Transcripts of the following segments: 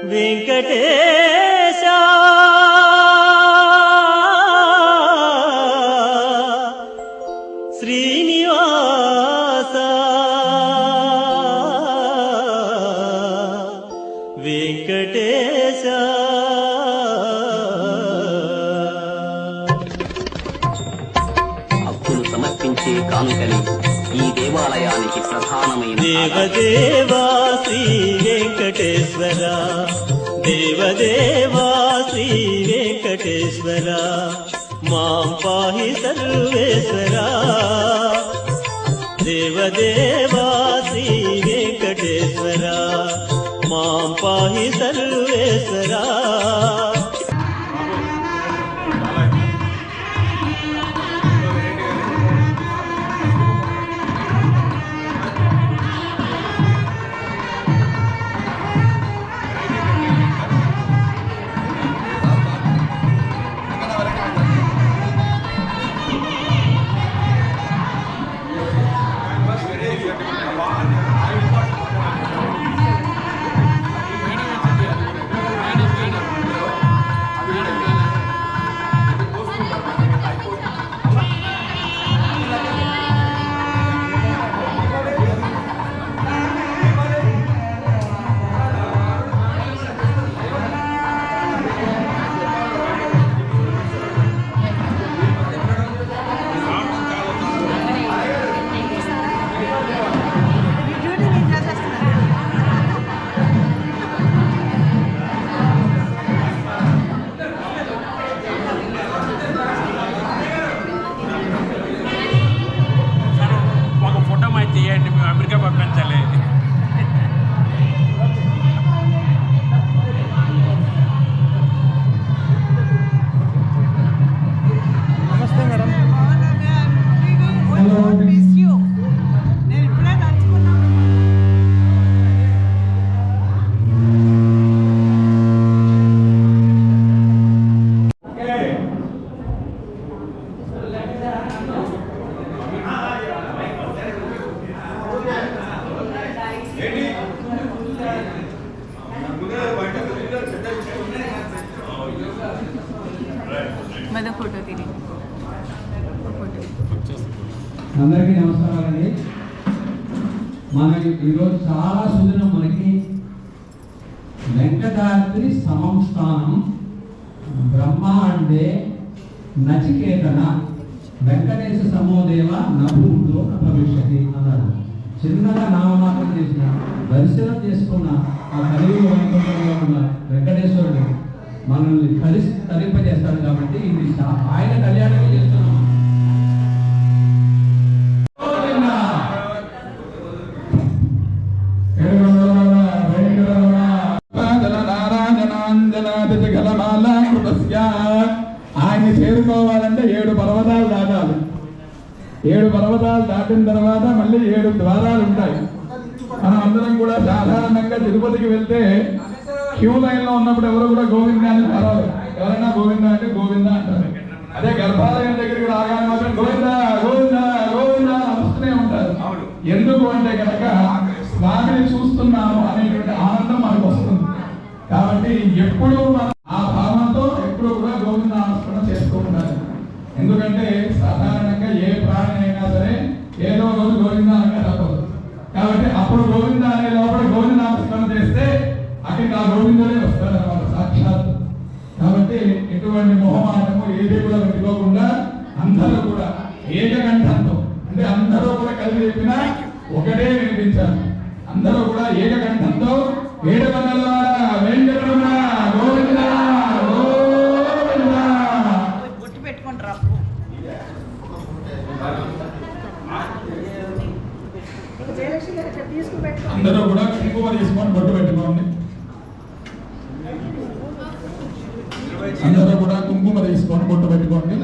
వెంకటేశ శ్రీనివాస వెంకటేశ భక్తులు సమర్పించే కానుకని ఈ దేవాలయానికి ప్రధానమైన దేవదేవా శ్రీ వెంకటేశ్వర దేవదేవా శ్రీ వెంకటేశ్వర మాం పాహి సర్వేశ్వర దేవదేవా శ్రీ వెంకటేశ్వర మాం పాహి సర్వేశ్వర. అమెరికా పంపించాలి. నమస్తే మేడం. అందరికీ నమస్కారాలండి. మనకి ఈరోజు చాలా సుదినం. మనకి వెంకటాద్రి సంస్థానం బ్రహ్మాండే నచికేతన వెంకటేశ సమోదేవ నభూతో భవిష్యతి అన్నాడు. చిన్నగా నామమాత్రం చేసిన దర్శనం చేసుకున్న ఆ కలియుగ వైకుంఠంలో ఉన్న వెంకటేశ్వరుడు మనల్ని కలిసి తరింపజేస్తాడు. కాబట్టి ఇది ఆయన కళ్యాణమే చేస్తున్నాం. ఆయన్ని చేరుకోవాలంటే 7 పర్వతాలు దాటాలి. 7 పర్వతాలు దాటిన తర్వాత మళ్ళీ 7 ద్వారాలు ఉంటాయి. మనం అందరం కూడా సాధారణంగా తిరుపతికి వెళ్తే క్యూ లైన్ లో ఉన్నప్పుడు ఎవరు కూడా గోవింద అని పర్వాలి. ఎవరైనా గోవింద అంటే గోవింద అంటారు. అదే గర్భాలయం దగ్గరికి రాగానే మాత్రం గోవింద గోవింద గోవింద వస్తూనే ఉంటారు. ఎందుకు అంటే కనుక స్వామిని చూస్తున్నాము అనేటువంటి ఆనందం మనకు వస్తుంది. కాబట్టి ఎప్పుడూ ఆ భావంతో ఎప్పుడు కూడా గోవింద నామస్మరణ చేస్తూ ఉండాలి. ఎందుకంటే సాధారణంగా ఏ ప్రాణి అయినా సరే ఏదో రోజు గోవింద అనగా తప్పదు. కాబట్టి అప్పుడు గోవింద అనే లోపల గోవింద నామస్మరణ చేస్తే అక్కడికి ఆ గోవిందులే వస్తారు అన్నమాట సాక్షాత్. కాబట్టి ఎటువంటి మొహమాటము ఏది కూడా పెట్టుకోకుండా అందరూ కూడా ఏకకంఠంతో, అంటే అందరూ కూడా కలిసి చెప్పినా ఒకటే వినిపించాలి. అందరూ కూడా ఏకకంఠంతో ఏడుకొండల వెంకటరమణ గోవింద గోవింద గుర్తు పెట్టుకుంటారా? అందరూ కూడా కుంకుమ తీసుకొని బొట్టు పెట్టుకోండి. అందరూ కూడా కుంకుమ తీసుకొని బొట్టు పెట్టుకోండి.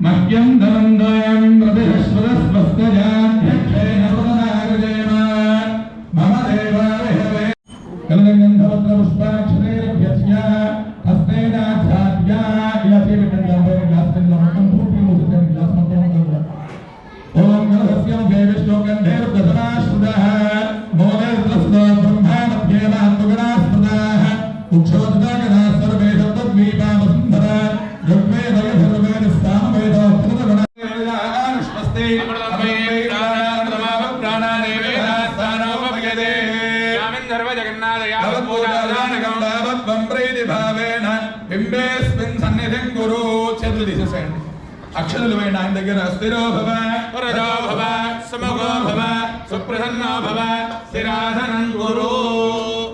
మహ్యం ధనందయం ప్రతిహస్వరస్వస్తజాధ్యక్షేణ ప్రదనాగజేమ మమ దేవాలయ ఉక్షోదగనా సర్వే శబ్దద్వీపా వసుంధరా ఋగ్వేదయ సర్వేద సామవేద స్వస్తి అక్షరులు వేయండి ఆయన దగ్గర స్థిరో భవ వరదో భవ సమగో భవ సుప్రసన్నో భవ స్థిరాధనం గురు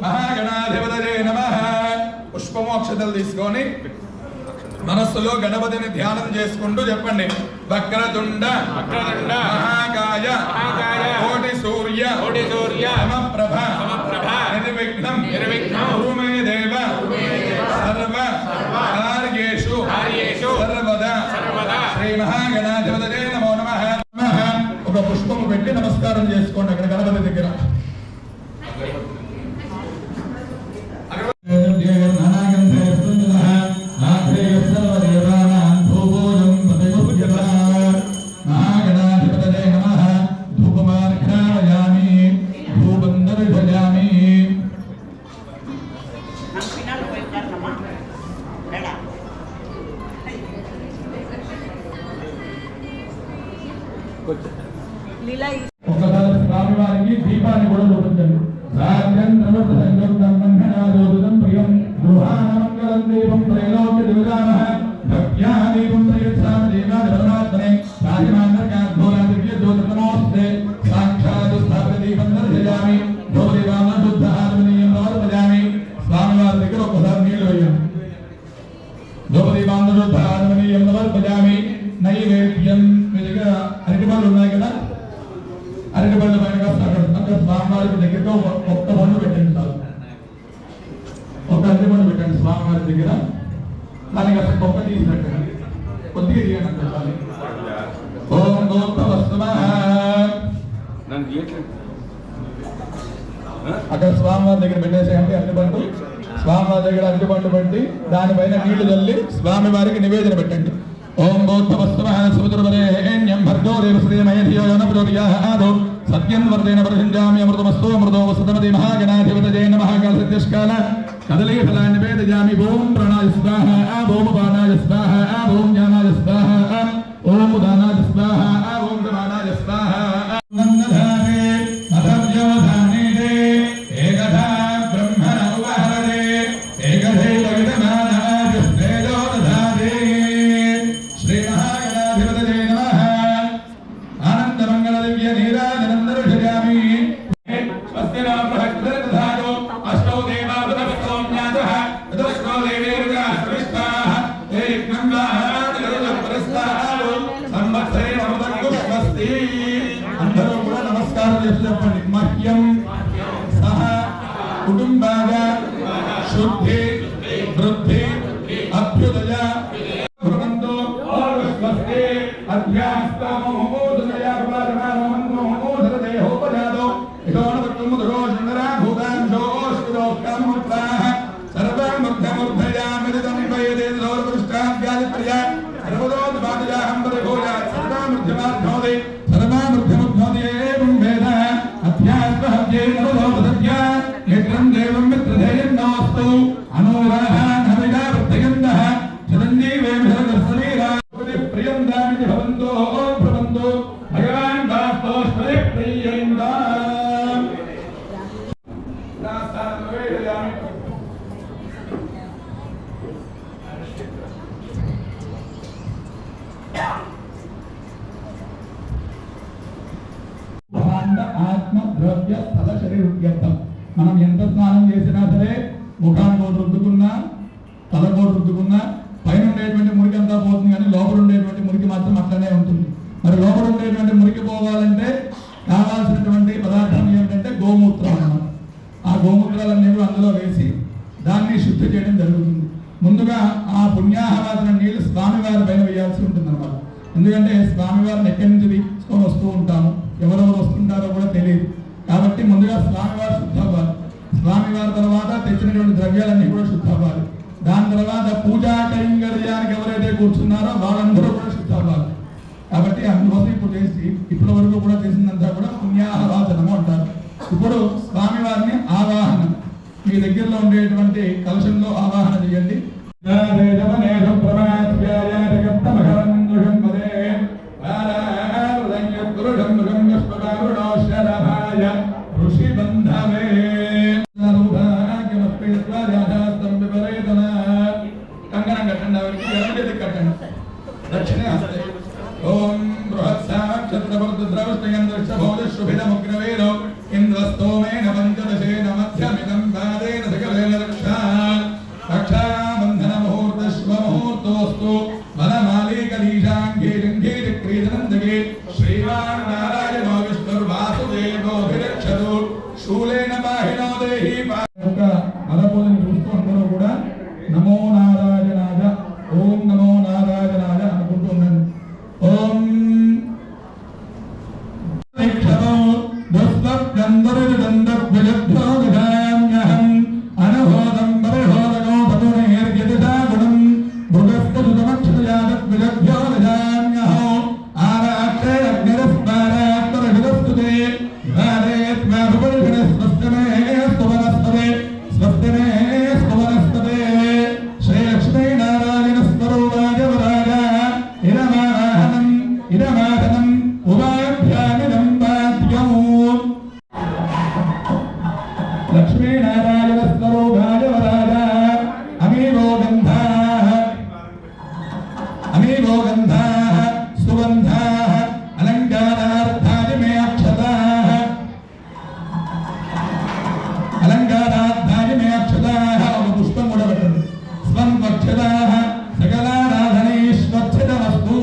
మహాగణాధిపతయే నమః. పుష్పము అక్షతలు తీసుకొని మనస్సులో గణపతిని ధ్యానం చేసుకుంటూ చెప్పండి. వక్రతుండ మహాకాయ కోటి సూర్య సమప్రభ నిర్విఘ్నం కురు మే దేవ సర్వ కార్యేషు సర్వదా శ్రీ మహాగణాధిపతయే నమో నమః. ఒక పుష్పము పెట్టి నమస్కారం చేసుకోండి అక్కడ గణపతి దగ్గర. ఒకసారి స్వామివారికి దీపాన్ని కూడా చూపించండి. దీపం త్రైలోక్య దివిరామః భక్త్యా దీపం త్రైక్షామి దేవాది పరమాత్మనే రాజమాంగర్గాద్భోరాదివ్య జ్యోతిర్నమోస్తే సాక్షాత్ స్థాపిత దీపం దర్శయామి ధ్రువదీపాన శుద్ధ ఆత్మనీయం ప్రవర్తయామి. స్వామివారి దగ్గర ఒకసారి నీళ్లు వేయండి. ధ్రువదీపాన శుద్ధ ఆత్మనీయం ప్రవర్తయామి. నైవేద్యం మీ దగ్గర అరటిపళ్ళు ఉన్నాయి కదా, అరటిపళ్ళు పైన అక్కడ స్వామివారికి దగ్గరగా ఒక్క పండు పెట్టండి చాలు. ఒక అరటిపండు పెట్టండి స్వామివారి దగ్గర. దానికి అసలు గొప్ప తీసి పెట్టండి, కొద్దిగా తీయండి అంత చాలు. ఓం గోత్రవస్తమః. అక్కడ స్వామివారి దగ్గర పెట్టేసేయండి అరటిపండు. స్వామివారి దగ్గర అరటిపండు పెట్టి దానిపైన నీళ్లు చల్లి స్వామివారికి నివేదన పెట్టండి. ఓం గోత్రవస్తమః సముద్రవరేణ్యం భర్గో దేవశ్రీమయ ధియో యో నః ప్రచోదయాత్ సత్యం వర్ధేన ప్రతిష్ఠామి అమృతమస్తు అమృతో వసతమతి మహాగణాధిపతయే నమః. కాలసత్యష్కాల కదలీ ఫలాన్ని నివేదయామి. ఓం ప్రాణాయ స్వాహ ఓం అపానాయ స్వాహ ఓం జ్ఞానాయ స్వాహ ఓం ఉదానాయ స్వాహ ఓం సమానాయ స్వాహ. నందధారే అధవ్యోధానేదే ఏకధా బ్రహ్మణ ఉపహరదే ఏకధైవ విదమానాయ శ్రేయో దధారే. శ్రీ మహాగణాధిపతయే నమః. ఆనందమంగళ దివ్య నీరాజనం దర్శయామి. స్వస్తి నః బృహస్పతిర్దధాతు అష్టౌ దేవా బృహస్పతో జ్ఞాతః తదస్కో దేవేరుగా సృష్టాః తే యజ్ఞం వాహాదిరుల పురస్తాః సంవత్సరేణ అమృతం స్వస్తి. అందరూ కూడా నమస్కారం చేసి చెప్పండి. మహ్యం సహ కుటుంబాయ శుద్ధి వృద్ధి అభ్యుదయ భ్రమంతో స్వస్తి. అధ్యాస్తమో మోదయా కుమారమానో మోదరదేహోపజాతో ఇదోనవత్తుముదరో శంకరా భూతాంశో శిరోక్కామముత్రాః సర్వమృద్ధమూర్ధయామిదం వయదే దౌర్పృష్టాభ్యాదిప్రియ సర్వదోద్బాదయాహం పరిభూయ సర్వమృద్ధమార్ధోదే సర్వమృద్ధముద్భోదే ఏవం వేద అధ్యాత్మహత్యే నవదోపదత్య మిత్రం దేవం మిత్రధేయం నమస్తు అనూరాః నవిదా వృద్ధయందః చిరంజీవేమి సర్వశరీరా ప్రియం దామితి భవంతో భ్రవంతో భగవాన్ వాస్తోష్పదే ప్రియందా. ఆత్మ ద్రవ్య స్థల శరీరం. మనం ఎంత స్నానం చేసినా సరే ముఖానికి రుద్దుకున్నా తలకు రుద్దుకున్నా పైన ఉండేటువంటి మురికి అంతా పోతుంది, కానీ లోపల ఉండేటువంటి మురికి మాత్రం అట్లనే ఉంటుంది. మరి లోపల ఉండేటువంటి మురికి పోవాలంటే కావాల్సినటువంటి పదార్థం ఏమిటంటే గోమూత్రం అన్నమాట. ఆ గోమూత్రాలన్నీ అందులో వేసి దాన్ని శుద్ధి చేయడం జరుగుతుంది. ముందుగా ఆ పుణ్యాహవాసన నీళ్లు స్వామివారి పైన వేయాల్సి ఉంటుంది అన్నమాట. ఎందుకంటే స్వామివారిని ఎక్కడి నుంచి తీసుకొని వస్తూ ఉంటాము, ఎవరెవరు వస్తుంటారో కూడా తెలియదు. కాబట్టి ముందుగా స్వామివారు శుద్ధ అవ్వాలి. స్వామివారి తర్వాత తెచ్చినటువంటి ద్రవ్యాలన్నీ కూడా శుద్ధ అవ్వాలి. దాని తర్వాత పూజా కైంకర్యానికి ఎవరైతే కూర్చున్నారో వాళ్ళందరూ కూడా శుద్ధ అవ్వాలి. కాబట్టి అందుకోసం ఇప్పుడు చేసి ఇప్పటి వరకు కూడా చేసిందంతా కూడా పుణ్యాహవాసనము అంటారు. ఇప్పుడు స్వామివారిని ఆవాహనం. మీ మీ దగ్గరలో ఉండేటువంటి కలశంలో ఆవాహన చేయండి. కంకణం కట్టండి, ఆవిడకి ఎడమచేతి కట్టండి, దక్షిణే హస్తే. ఓం బృహత్సాక్షత్రవర్తుద్రవస్తయంద్రశుభిదముగ్రవేదో ఇంద్రస్తోమేన పంచదశేన మధ్యమిదం పాదేన సకలేన రక్షా రక్షాబంధన ముహూర్త శుభ ముహూర్తోస్తు వనమాలీకలీశాంఘే జంఘే చక్రీధనందగే శ్రీమాన్ నారాయణో విష్ణుర్వాసుదేవోభిరక్షతు శూలేన పాహినో దేహి మరపోదని చూస్తూ అందరూ కూడా నమో నారాయణాయ, ఓం నమో నారాయణాయ అనుకుంటూ ఉండండి. ఓం లక్ష్మీనారాయణ స్వరూపాయ వరాయ అమీవో గంధాః సుగంధాః అలంకారార్థాయ మే అక్షతాః ఒక పుష్పం కూడా పెట్టండి. స్వం వక్షతాః సకలారాధనైశ్వర్చితమస్తు.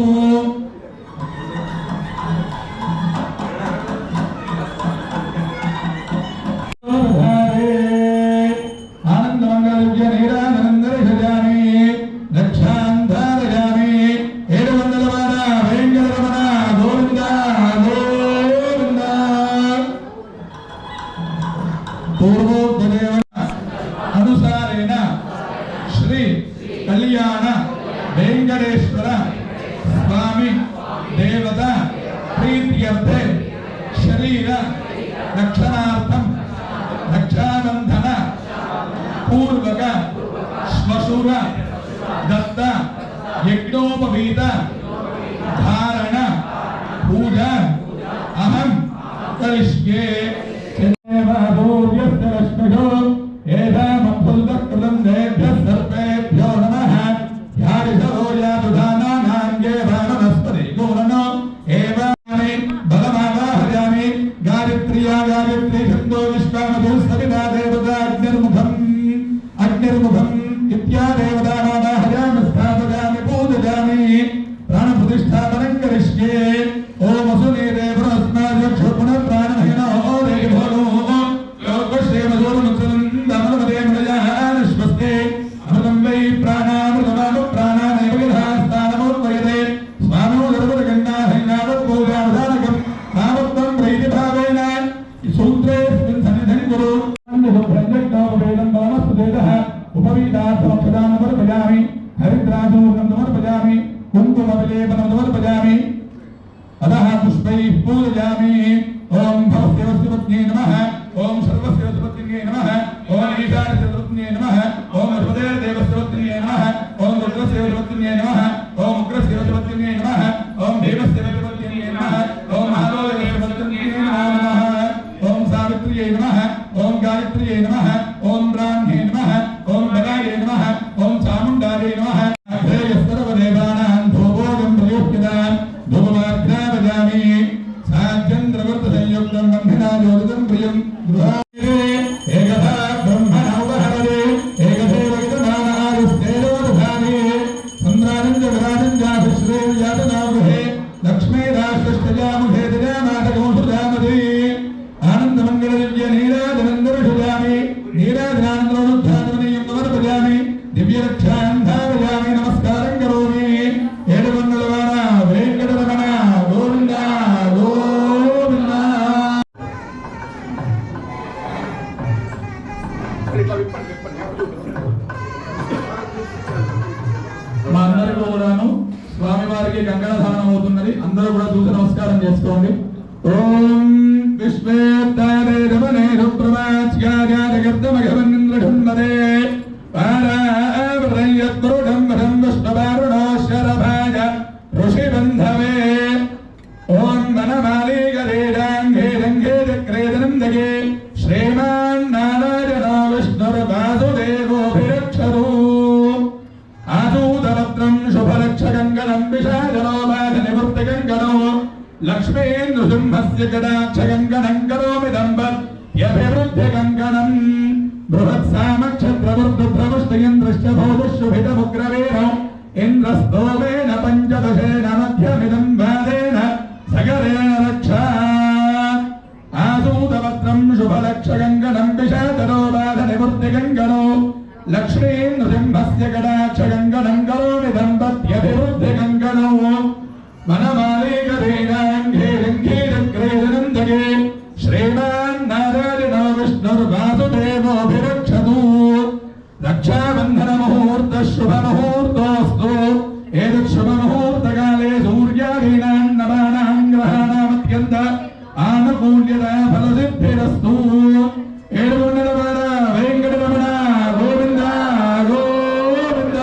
అనుసారేణ శ్రీ కళ్యాణ వెంకటేశ్వర స్వామి దేవత ప్రీత్యర్థే శరీర రక్షణార్థం రక్షాబంధన పూర్వక శ్మశుర దత్త యజ్ఞోపవీత ధారణ పూజ అహం కరిష్యే. ప్రాణప్రతిష్ఠాపనం కరిష్యే. ఓం వసుదేవే హరిద్రాజోర్ణమర్పయామి కుంకుమవిలేపనమర్పయామి అదః పుష్పైః పూజయామి. ఓం భవస్యవస్యవత్యై నమః, ఓం సర్వస్యవస్యవత్యై నమః, ఓం ఈశాన్యస్యవత్యై నమః, ఓం హృదయదేవస్యవత్యై నమః, ఓం రుద్రస్యవత్యై నమః, ఓం ఉగ్రస్యవత్యై నమః, ఓం భీమస్యవత్యై నమః, ఓం మహాదేవస్యవత్యై నమః, ఓం సావిత్ర్యై నమః, ఓం గాయత్ర్యై నమః, ఓం బ్రాహ్మ్యై నమః, ఓం బలాయై నమః, ఓం చాముండాయై నమః. సర్వదేవానాం ధూపోగం ప్రయోక్యతాం ధూపమాగ్రావజామి. సాధ్యంద్రవర్త సంయుక్తం బంధనాజోదితం ప్రియం గృహారే ఏకథా బ్రహ్మణోపహరే ఏకథైవ విదమానాయుస్తేజోదధానే చంద్రానంద విరాజంజాభిశ్రేయాతనాగృహే లక్ష్మీరాష్ట్రష్టజాముఖే దజామాతకోసుజామదే. ఆనందమంగళ దివ్య నీరాజనందర్షజామి నీరాజనానందోనుద్ధానమనీయం సమర్పజామి. దివ్యరక్షాం ధారయామి. నమస్కారం కరోమి. ఏడుకొండలవాడ వెంకటరమణ గోవింద గోవింద. మా అందరికీ కూడాను స్వామివారికి కంకణధానం అవుతున్నది. అందరూ కూడా చూసి నమస్కారం చేసుకోండి. ఓం విశ్వేత్తారే రమణే రుప్రవాచ్యార్య జగర్దమఘవన్నింద్ర నందగే శ్రీమాన్నారాయణ విష్ణుర్వాసుదేవోభిరక్షరు ఆదూతవత్రం శుభలక్షకంగణం విషాదలోపాధ నివృత్తికంగణో లక్ష్మీ నృసింహస్య గడాక్షకంగణం కరోమిదంబత్యభివృద్ధికంగణం బృహత్సామక్షత్రవృద్ధుభ్రముష్టయంద్రశ్చ భోజుషుభితముగ్రవేణో ఇంద్రస్తోమేన పంచదశేన మధ్యమిదం వాదేన సగరేణ రక్షా ఆదూతవత్రం శుభలక్షకంగణం విషాదలోపాధ నివృత్తికంగణో లక్ష్మీ నృసింహస్య గడాక్షకంగణం కరోమిదంబత్యభివృద్ధికంగణో మనమాలేకరేణాంఘేరంఘేరగ్రేదనందగే శ్రీమాన్నారాయణ విష్ణుర్వాసుదేవోభిరక్షతు రక్షాబంధన ముహూర్త శుభముహూర్తోస్తు ఏతత్ శుభముహూర్తకాలే సూర్యాదీనాం నవానాం గ్రహాణామత్యంత ఆనుకూల్యతా ఫలసిద్ధిరస్తు ఏడుకొండలవాడ వెంకటరమణ గోవింద గోవింద.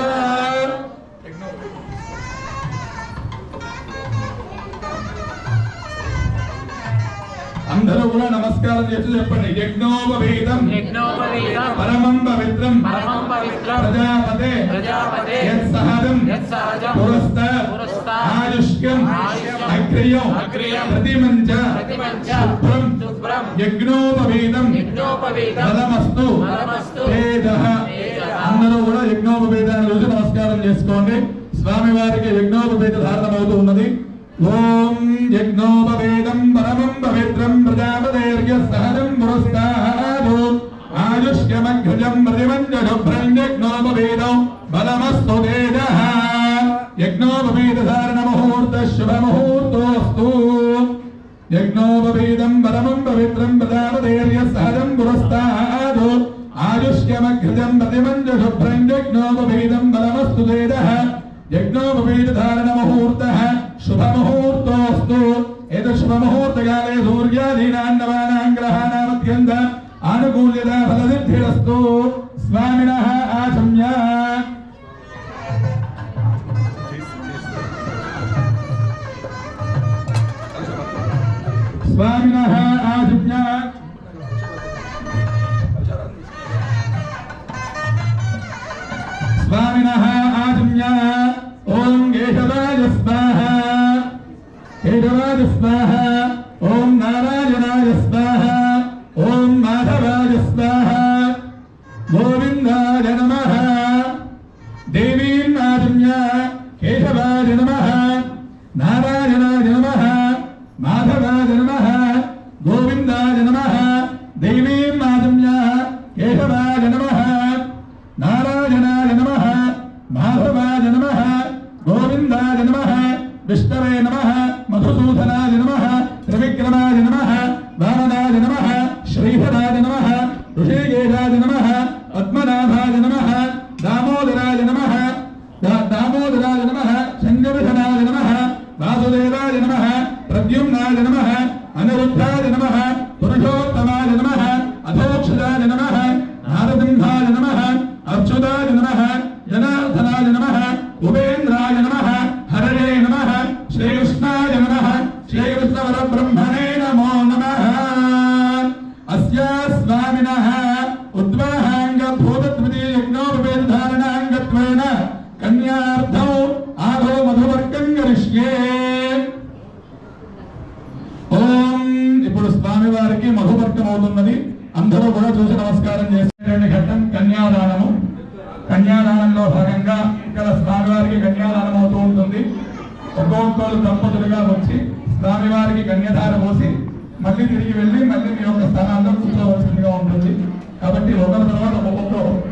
అందరూ కూడా నమస్కారం చేసి చెప్పండి. యజ్ఞోపవీతం పరమం పవిత్రం ప్రజాపతే యత్సహజం పురస్త ఆయుష్యం అగ్రియం ప్రతిమంచ శుభ్రం యజ్ఞోపవీతం బలమస్తు తేజః. అందరూ కూడా యజ్ఞోపవీతాన్ని చూసి నమస్కారం చేసుకోండి. స్వామి వారికి యజ్ఞోపవీత ధారణమవుతూ ఉన్నది. ఓం యజ్ఞోపవేదం పరమం పవిత్రం ప్రజాపతేర్యస్సహజం పురస్తాదు ఆయుష్యమఘ్రజం ప్రతిమంచ శుభ్రం యజ్ఞోపవేదం బలమస్తు తేజః. యజ్ఞోపవేద ధారణ ముహూర్త శుభముహూర్తోస్తు. యజ్ఞోపవేదం పరమం పవిత్రం ప్రజాపతేర్యస్సహజం పురస్తాదు ఆయుష్యమఘ్రజం ప్రతిమంచ శుభ్రం యజ్ఞోపవేదం బలమస్తు తేజః. యజ్ఞోపవేద ధారణ ముహూర్త శుభముహూర్తోస్తు. ఏతత్ శుభముహూర్తకాలే సూర్యాదీనాం నవానాం గ్రహాణామత్యంత ఆనుకూల్యతా ఫలసిద్ధిరస్తు. స్వామినః ఆచమ్య. స్వామినః ఆచమ్య. స్వామినః ఆచమ్య. ఓం కేశవాయ స్వాహా కేశవాయ స్వాహా. ఓం నారాయణాయ స్వాహా. ఓం మాధవాయ స్వాహా. గోవిందాయ నమః. దేవీం ఆచమ్య. కేశవాయ నమః. నారాయణాయ నమః. మాధవాయ నమః. గోవిందాయ నమః. దేవీం ఆచమ్య. కేశవాయ నమః. నారాయణాయ నమః. మాధవాయ నమః. గోవిందాయ నమః. విష్ణవే నమః. మధుసూదనాయ నమః. త్రివిక్రమాయ నమః. వామనాయ నమః. శ్రీధరాయ నమః. ఋషికేశాయ నమః. పద్మనాభాయ నమః. దామోదరాయ నమః. దామోదరాయ నమః. శంకరధనాయ నమః. వాసుదేవాయ నమః. ప్రద్యుమ్నాయ నమః. అనిరుద్ధాయ నమః. పురుషోత్తమాయ నమః. అధోక్షజాయ నమః. నారసింహాయ నమః. అచ్యుతాయ నమః. జనార్దనాయ నమః. ఉపేంద్రాయ నమః. హరయే నమః. శ్రీకృష్ణాయ నమః. శ్రీకృష్ణవరబ్రహ్మణే నమో నమః. అస్యా స్వామినః ఉద్వాహాంగభూతద్వితీయ యజ్ఞోపవేద ధారణాంగత్వేన కన్యార్థం ఆదో మధువర్గం కరిష్యే. ఓం. ఇప్పుడు స్వామి వారికి మధువర్గం అవుతున్నది. అందరూ కూడా చూసి నమస్కారం చేసే ఘట్టం కన్యాదానము. కన్యాదానంలో భాగంగా ఇక్కడ స్వామివారికి కన్యాదానం అవుతూ ఉంటుంది. ఒక్కొక్కరు దంపతులుగా వచ్చి స్వామివారికి కన్యాదాన పోసి మళ్ళీ తిరిగి వెళ్ళి మళ్ళీ మీ యొక్క స్థానాల్లో కూర్చోవలసిందిగా ఉంటుంది. కాబట్టి ఒకరి తర్వాత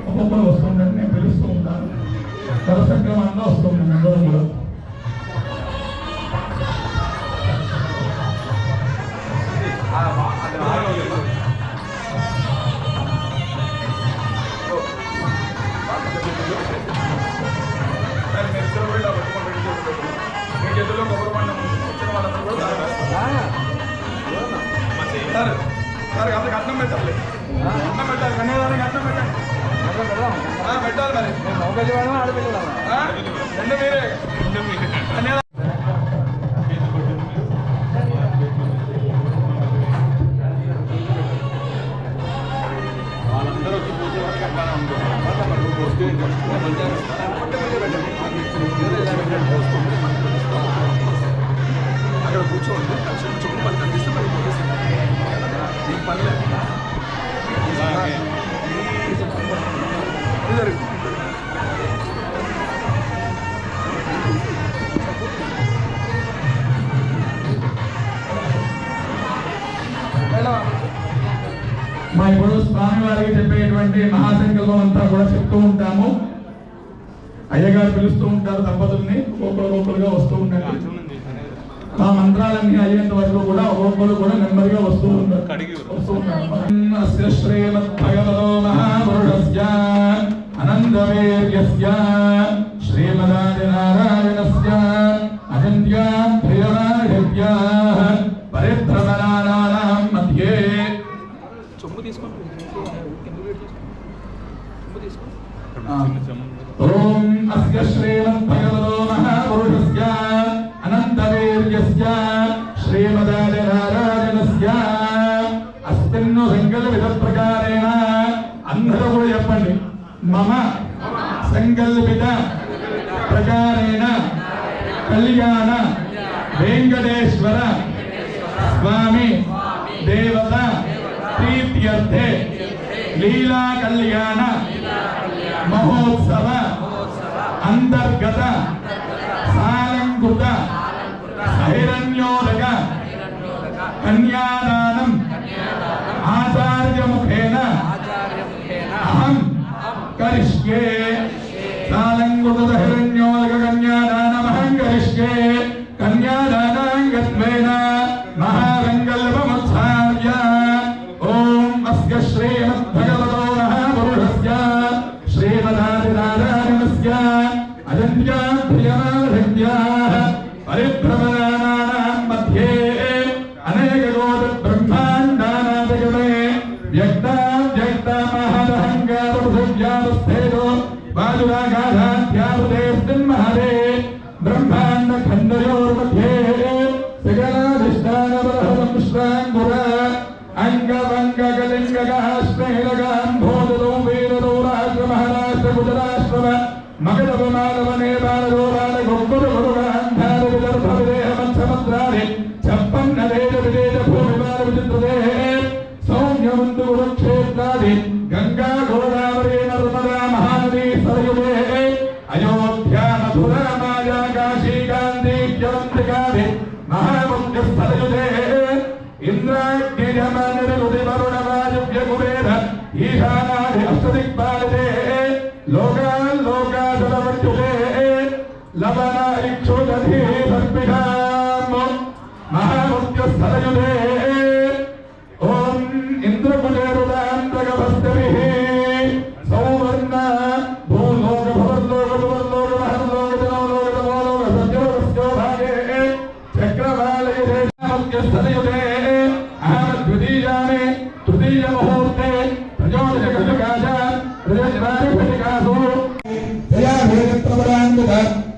ఒక్కొక్కరు వస్తుందండి. నేను పిలుస్తూ ఉంటాను. వరుస క్రమంలో వస్తుంది అందరూ కూడా. అన్నం పెట్టాలి. అన్నం పెట్టాలి. కన్యాదానికి అన్నం పెట్టాలి. పెట్టాలి మరి. రెండు మీరే. అక్కడ కూర్చోండి చుట్టూ పని కనిపిస్తే మరి మీకు పనిలే మా ఇప్పుడు స్వామి వారికి చెప్పేటువంటి మహాసంకల్పం అంతా కూడా చెప్తూ ఉంటాము. అయ్యగారు పిలుస్తూ ఉంటారు దంపతుల్ని, ఒక్కొక్కరుగా వస్తూ ఉంటారు. ఆ మంత్రాలన్నీ అయ్యేంత వరకు కూడా ఒక్కొక్కరు కూడా నెమ్మదిగా వస్తూ ఉంటారు. శ్రీమద్భగవతో మహాపురుషస్య అనంతవీర్యస్య శ్రీమదాదినారాయణస్య అజంత్యాభ్రియమాహిత్య పరిభ్రమణానాం మధ్యే ఓం అస్య శ్రీమద్భగవతో మహాపురుషస్య అనంతవీర్యస్య శ్రీమదాదినారాయణస్య అస్మిన్ను సంకల్పిత ప్రకారేణ అందరూ కూడా చెప్పండి. మమ సంకల్పిత ప్రకారేణ కళ్యాణ వెంకటేశ్వర స్వామి దేవత ప్రీత్యర్థే లీలా కళ్యాణ మహోత్సవ అంతర్గత సాలంకృత హిరణ్యోదక కన్యాదానం ఆచార్యముఖేన అహం కరిష్యే. సాలంకృత హిరణ్యోదక కన్యాదానమహం కరిష్యే. కన్యాదానాంగత్వేన మహాసంకల్పముత్సార్య ఓం అస్య శ్రీమద్భగవతో మహాపురుషస్య శ్రీమదాదినారాయణస్య అజంత్యాభ్రియమాహిత్య పరిభ్రమణానాం మధ్యే అనేకకోట బ్రహ్మాండానాదిగమే వ్యక్తావ్యక్తమహదహంకారపృథివ్యాवस्थेतो वायुरागाधाध्यावदेऽस्मिन्महते ब्रह्माण्ड खण्डयोर्मध्ये सकलाधिष्ठानबलहरंश्राङ्कुर अंगवङ्गकलिङ्गकश्मेलकाम्भोजतो वीरतो राष्ट्रमहाराष्ट्रगुजराष्ट्रम मगधवमालवनेबालगोरान्धारविदर्भविदेहमत्समुद्रादि छप्पन्नदेशविदेशभूमिबालविचित्रदेः सौम्यवन्तु कुरुक्षेत्रादि गङ्गा गोदावरी नर्मदा महानदी सरयुदेः अयोध्या मथुरा माया काशी गान्धी जलन्तिकादि महामुख्यस्थलयुदेः इंद्राग्निजमानिरुदिवरुणवायुव्यकुबेर ईशानादि अष्टदिक्पालितेः लोकाल्लोकाचलवर्जुते लवण इक्षुदधि सर्पिषाम् महामुख्यस्थलयुते ओम इंद्रकुलेरुदान्तकभस्तभिः सौवर्ण भूलोक भवर्लोक भुवर्लोक महर्लोक जनोलोक तमोलोक सज्जोरस्यो भागे चक्रवालये मुख्यस्थलयुते अहम द्वितीयानि तृतीय मुहूर्ते प्रजोदशकलकाशा प्रजज्वानि फटिकासु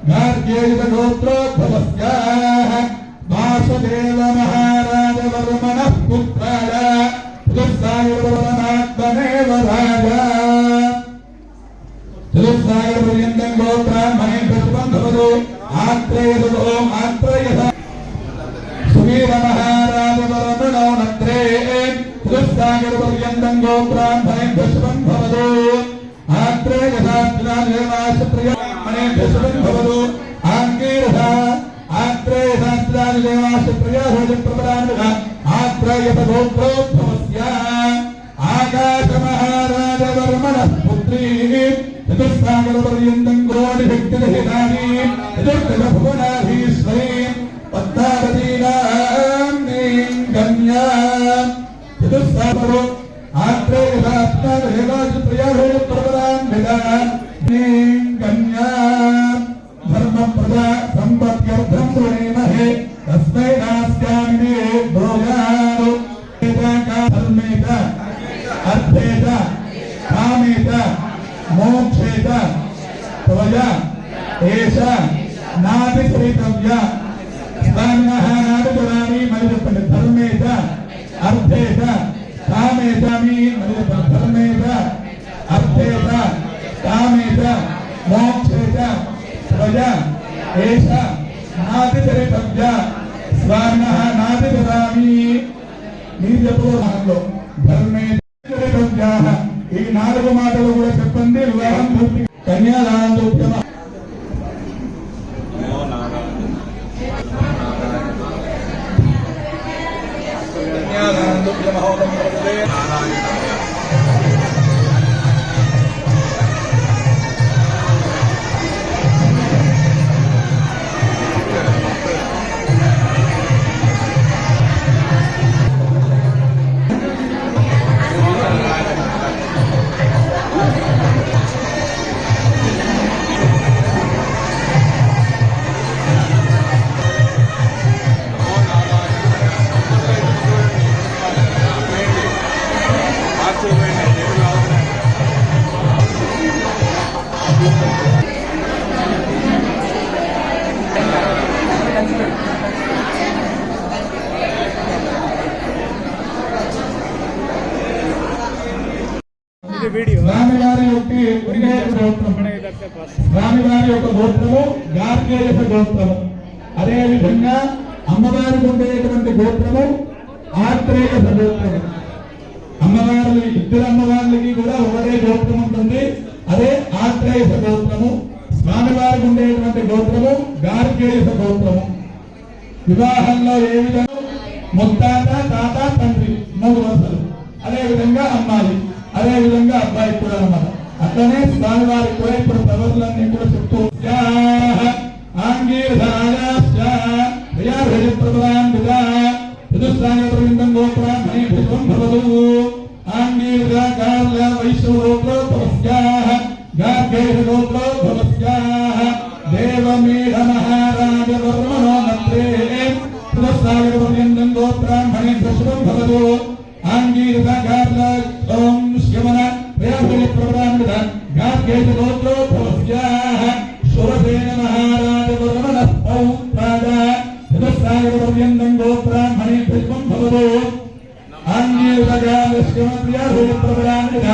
गार्ग्येयुतगोत्रोद्भवस्याः वासुदेव महाराजवर्मणः पुत्राय चतुस्सागरवर्मणात्मनेव राजा चतुस्सागरपर्यन्तं गोब्राह्मणेभ्यः भवतु आत्रेयसो आत्रेयः सुवीर महाराजवर्मणो नत्रे चतुस्सागरपर्यन्तं गोब्राह्मणेभ्यः भवतु आत्रेयशास्त्रादिदेवाश्रयमणेभ्यः भवतु आङ्गीरः आत्रेयशास्त्रादिदेवाश्रयप्रभरान्वितः आत्रेयसगोत्रोद्भवस्य आकाशमहाराजवर्मणः पुत्री चतुस्सागरपर्यन्तं कोटिशक्तिरहितानि चतुर्दशभुवनाधीश्वरी पद्मावतीनाम्नीं कन्या चतुस्सागरो कन्या धर्मप्रदा सम्पत्त्यर्थं वृणीमहे तस्मै नास्यामि भोगानो धर्मेत अर्थेत कामेत मोक्षेत त्वया एष नाभिसरितव्य स्थानः नाभिचरामि मलिपण्ड धर्मेत अर्थेत कामेतामि धर्मेत अर्थेत कामेत మోక్షే చ త్వయ ఏష నాతిచరితవ్య స్వర్ణః నాతిచరామి. మీరు చెప్పుకోవడంలో ధర్మే చరితవ్యాః. ఈ 4 మాటలు కూడా చెప్పండి. వివాహం పూర్తి. కన్యాదానంతో స్వామివారి యొక్క గోత్రము గార్గేయ గోత్రము. అదే విధంగా అమ్మవారికి ఉండేటువంటి గోత్రము ఆత్రేయ గోత్రము. అమ్మవారు ఇద్దరు అమ్మవార్లకి కూడా ఒకటే గోత్రం ఉంటుంది. అదే ఆత్రేయ గోత్రము. స్వామివారికి ఉండేటువంటి గోత్రము గార్గేయ గోత్రము. వివాహంలో ఏ విధంగా ముత్తాత తాత తండ్రి 3 వరుసలు. అదే విధంగా అమ్మాయి, అదే విధంగా అబ్బాయి కూడా అన్నమాట. అట్లనే స్వామివారికి కూడా ఇప్పుడు ప్రవర్తనలన్నీ కూడా చెప్తూ దేవమేఢ మహారాజ వర్మణో నత్రే పునఃసాగరపర్యంతం గోత్రాహ్మణే శుభం భవతు. ఆంగీరసాగార్ల ఓం శివన ప్రేమలి ప్రవరాన్విత గార్గేయ గోత్రోద్భవస్యాః శురసేన మహారాజ వర్మణ పౌత్రాద పునఃసాగరపర్యంతం గోత్రాహ్మణే శుభం భవతు. ఆంగీరసాగార్ల శివన ప్రేమలి ప్రవరాన్విత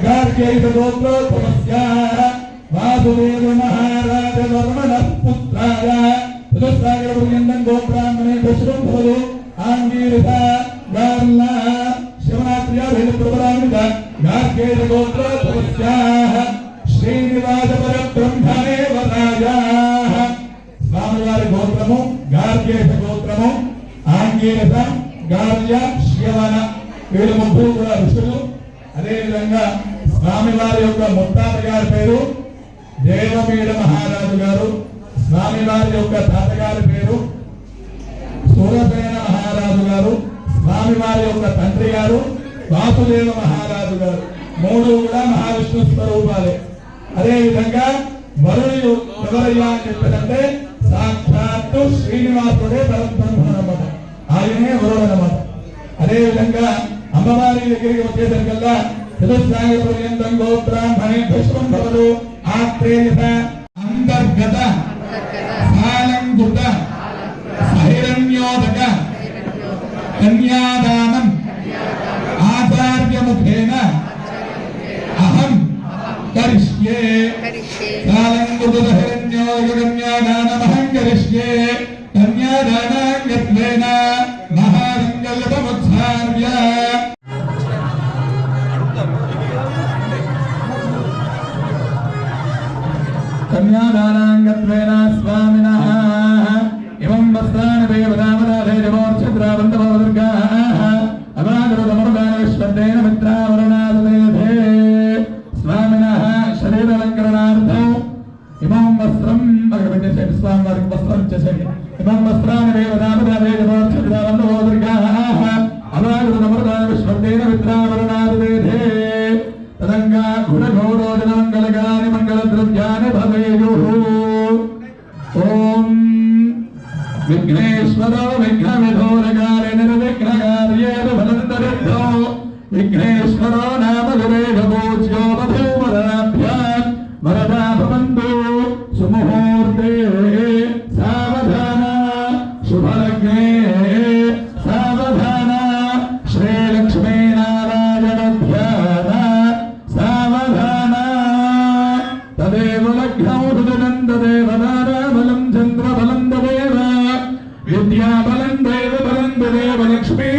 గార్గేయ గోత్రోద్భవస్యాః వాసుదేవ మహారాజ వర్మణ పుత్రాయ పునఃసాగరపర్యంతం గోత్రాహ్మణే శుభం భవతు. ఆంగీరస గార్ల శివనాత్ర్య ప్రవరాన్విత గార్గేయ గోత్రోద్భవస్యాః శ్రీనివాస పరబ్రహ్మణేవ రాజాః. స్వామివారి గోత్రము గార్గేయ గోత్రము. ఆంగీరస గార్య శివన వీళ్ళు 3 కూడా ఋషులు. అదేవిధంగా స్వామివారి యొక్క ముత్తాత గారి పేరు దేవమీడ మహారాజు గారు. స్వామివారి యొక్క తాతగారి పేరు సూరసేన మహారాజు గారు. స్వామివారి యొక్క తండ్రి గారు వాసుదేవ మహారాజు గారు. 3 కూడా మహావిష్ణు స్వరూపాలే. అదే విధంగా వరుడు ఎవరయ్యా అని చెప్పారంటే సాక్షాత్తు శ్రీనివాసుడే పరబ్రహ్మ అన్నమాట. ఆయనే వరుడు అన్నమాట. అదే విధంగా అమ్మవారి దగ్గరికి వచ్చేసరికల్లా చతుస్సాగరపర్యంతం గోత్రాహ్మణే శుభం భవతు. ఆత్రేయ అంతర్గత సాలంకృత సహిరణ్యోదక కన్యాదానం ఆచార్యముఖేన అహం కరిష్యే. సాలంకృత సహిరణ్యోదక కన్యాదానమహం కరిష్యే. కన్యాదానాంగత్వేన మహాసంకల్పముచ్చార్య. కన్యాదానాంగత్వేన స్వామినః ఇమం వస్త్రాణి దేవతామరాధే జమోర్ఛద్రావంతమోదుర్గాః అవాగరుదమరుదాన విశ్వదేన మిత్రావరణాదలేధే. స్వామినః శరీరాలంకరణార్థం ఇమం వస్త్రం అగరబెట్టేసేయండి. స్వామివారికి వస్త్రం ఇచ్చేసేయండి. ఇమం వస్త్రాణి దేవతామరాధే జమోర్ఛద్రావంతమోదుర్గాః అవాగరుదమరుదాన విశ్వదేన మిత్రావరణాదలేధే. తదంగా గుణగౌరోజనమంగళగాని మంగళద్రవ్యాని భవేయుః. ఓం విఘ్నేశ్వరో విఘ్నవిధోరగారి నిర్విఘ్నకార్యేణ ఫలంతరిద్ధో విఘ్నేశ్వరో నామ వివేకపూజ్యో బభూవరాభ్యాం వరదా భవంతు. సుముహూర్తే సావధాన శుభలగ్నే సావధాన శ్రీలక్ష్మీనారాయణ బలం దేవ లక్ష్మీ